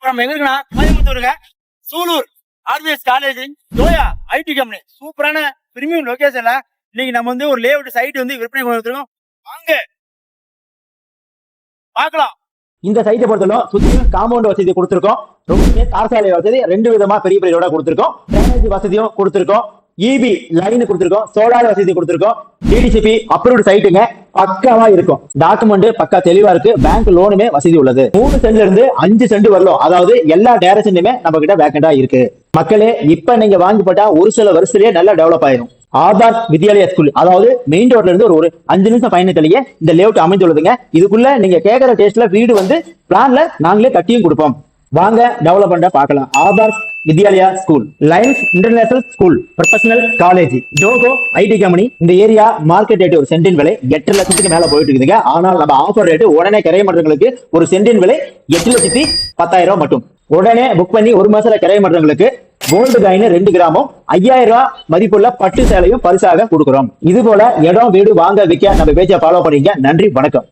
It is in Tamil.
நம்ம எங்க இருக்குன்னா கோயம்புத்தூருங்க சூலூர் ஆர்பிஎஸ் காலேஜ் ஜோயா ஐடி கம்பெனி சூப்பரான பிரீமியம் லொகேஷன்ல இன்னைக்கு நம்ம வந்து ஒரு லேஅவுட் சைட் வந்து விற்பனை கொடுத்துருக்கோம். வாங்க பார்க்கலாம். இந்த சைட்டை பொறுத்தவரை சுத்தியும் காம்பவுண்ட் வசதி கொடுத்திருக்கோம். ரொம்பவே தார்சாலை வசதி 2 விதமா பெரிய பெரிய ரோடா கொடுத்திருக்கோம். டிரைனேஜ் வசதியும் கொடுத்திருக்கோம். இபி லைன் கொடுத்திருக்கோம். சோலார் வசதி கொடுத்திருக்கோம். டிடிசிபி அப்ரூவ்ட் சைட்டுங்க, பக்காவா இருக்கும். டாக்குமெண்ட் பக்கா தெளிவா இருக்கு. பேங்க் லோனுமே வசதி உள்ளது. 3 சென்ட்ல இருந்து 5 சென்ட் வரலாம். அதாவது எல்லா டைரக்ஷன்லயுமே நம்ம கிட்ட வேக்கண்டா இருக்கு. மக்களே, இப்ப நீங்க வாங்கி போட்டா ஒரு சில வருஷத்துலயே நல்லா டெவலப் ஆயிரும். ஆதார் வித்யாலயா ஸ்கூல், அதாவது மெயின் ரோட்ல இருந்து ஒரு 5 நிமிஷம் பயணத்திலேயே இந்த லேஅவுட் அமைந்துள்ளதுங்க. இதுக்குள்ள நீங்க கேட்கிற டேஸ்ட்ல வீடு வந்து பிளான்ல நாங்களே கட்டியும் கொடுப்போம். வாங்க டெவலப்மெண்ட்டை பார்க்கலாம். Aadhaar Vidyalaya school, Lions international school, professional college, Zoho IT company. இந்த ஏரியா மார்க்கெட் ரேட் ஒரு சென்டின் விலை 8 லட்சத்துக்கு மேல போயிட்டு இருக்குதுங்க. ஆனால் நம்ம ஆஃபர் ரேட் உடனே கிரைய மன்றங்களுக்கு ஒரு சென்டின் விலை 8,10,000 மட்டும். உடனே புக் பண்ணி 1 மாசத்துல கிரைய மன்றங்களுக்கு கோல்டு காயின் 2 கிராமும் 5,000 ரூபாய் மதிப்புள்ள பட்டு சேலையும் பரிசாக கொடுக்கிறோம். இது போல இடம் வீடு வாங்க விற்க நம்ம பேஜை ஃபாலோ பண்ணீங்க. நன்றி, வணக்கம்.